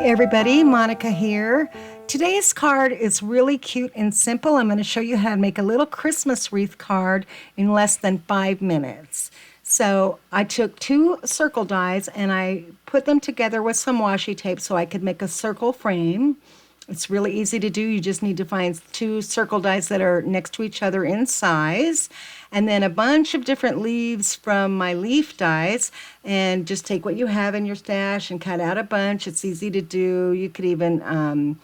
everybody, Monica here. Today's card is really cute and simple. I'm going to show you how to make a little Christmas wreath card in less than 5 minutes. So I took 2 circle dies and I put them together with some washi tape so I could make a circle frame. It's really easy to do. You just need to find 2 circle dies that are next to each other in size, and then a bunch of different leaves from my leaf dies, and just take what you have in your stash and cut out a bunch. It's easy to do. You could even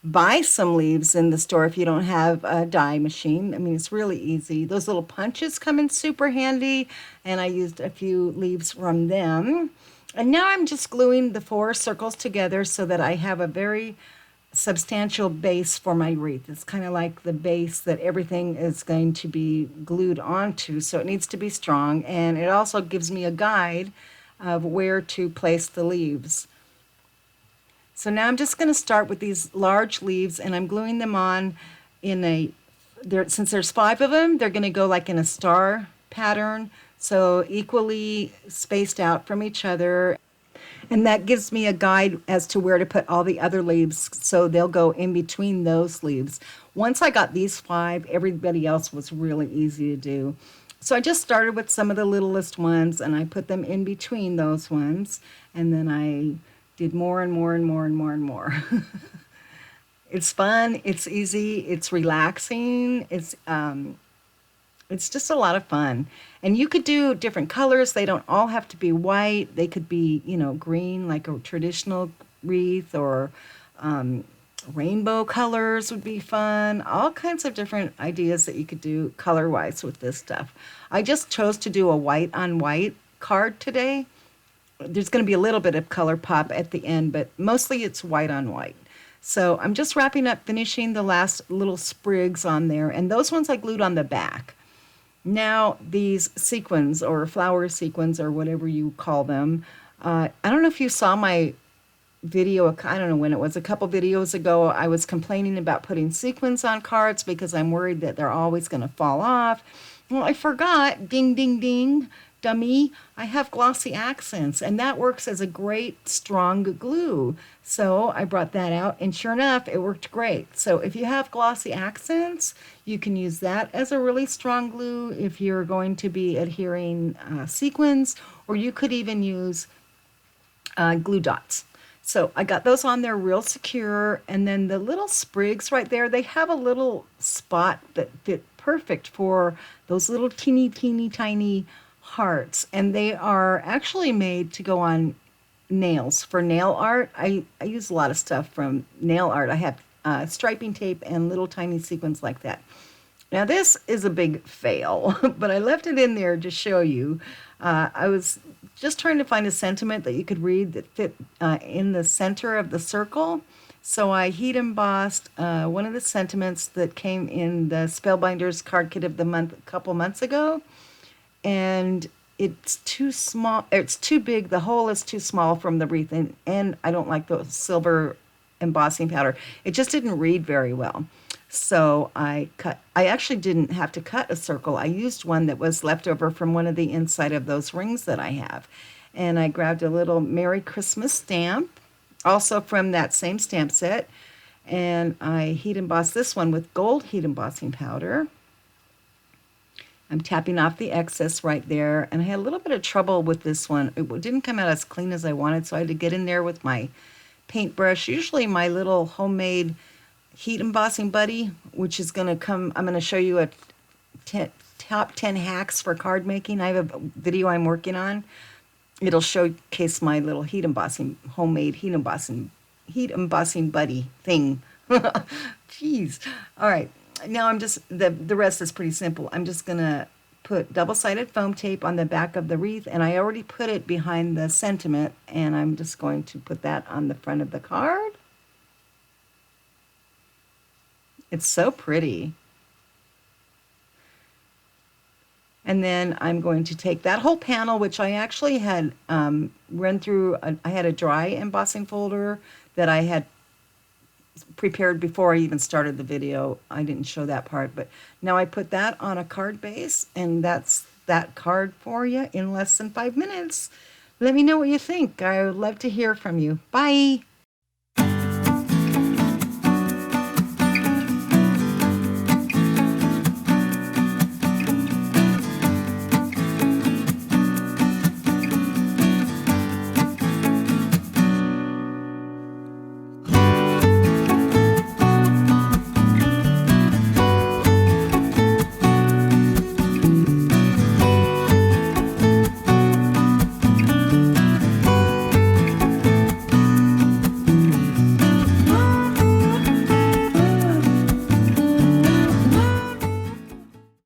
buy some leaves in the store if you don't have a die machine. I mean, it's really easy. Those little punches come in super handy, and I used a few leaves from them. And now I'm just gluing the 4 circles together so that I have a very substantial base for my wreath. It's kind of like the base that everything is going to be glued onto, so it needs to be strong, and it also gives me a guide of where to place the leaves. So now I'm just going to start with these large leaves, and I'm gluing them on in since there's 5 of them, they're going to go like in a star pattern, so equally spaced out from each other. And that gives me a guide as to where to put all the other leaves, so they'll go in between those leaves. Once I got these 5, everybody else was really easy to do. So I just started with some of the littlest ones, and I put them in between those ones, and then I did more and more and more and more and more. It's fun, it's easy, it's relaxing, it's just a lot of fun. And you could do different colors. They don't all have to be white. They could be, green, like a traditional wreath, or rainbow colors would be fun. All kinds of different ideas that you could do color-wise with this stuff. I just chose to do a white on white card today. There's going to be a little bit of color pop at the end, but mostly it's white on white. So I'm just wrapping up, finishing the last little sprigs on there, and those ones I glued on the back. Now these sequins, or flower sequins, or whatever you call them, I don't know if you saw my video, I don't know when it was, a couple videos ago. I was complaining about putting sequins on cards because I'm worried that they're always going to fall off. Well, I forgot, ding, ding, ding, dummy, I have glossy accents, and that works as a great strong glue. So I brought that out, and sure enough, it worked great. So if you have glossy accents, you can use that as a really strong glue if you're going to be adhering sequins, or you could even use glue dots. So I got those on there real secure, and then the little sprigs right there, they have a little spot that fit perfect for those little teeny, teeny, tiny hearts, and they are actually made to go on nails for nail art. I use a lot of stuff from nail art. I have striping tape and little tiny sequins like that. Now this is a big fail, but I left it in there to show you. I was just trying to find a sentiment that you could read that fit in the center of the circle. So I heat embossed one of the sentiments that came in the Spellbinders card kit of the month a couple months ago. And it's too small, it's too big, the hole is too small from the wreath, and I don't like the silver embossing powder. It just didn't read very well. So I actually didn't have to cut a circle. I used one that was left over from one of the inside of those rings that I have. And I grabbed a little Merry Christmas stamp, also from that same stamp set, and I heat embossed this one with gold heat embossing powder. I'm tapping off the excess right there, and I had a little bit of trouble with this one. It didn't come out as clean as I wanted, so I had to get in there with my paintbrush, usually my little homemade heat embossing buddy, which is going to come, I'm going to show you top 10 hacks for card making. I have a video I'm working on. It'll showcase my little homemade heat embossing buddy thing. Jeez. All right. Now I'm just, the rest is pretty simple. I'm just going to put double-sided foam tape on the back of the wreath, and I already put it behind the sentiment, and I'm just going to put that on the front of the card. It's so pretty. And then I'm going to take that whole panel, which I actually had run through, I had a dry embossing folder that I had prepared before I even started the video. I didn't show that part, but now I put that on a card base, and that's that card for you in less than 5 minutes. Let me know what you think. I would love to hear from you. Bye.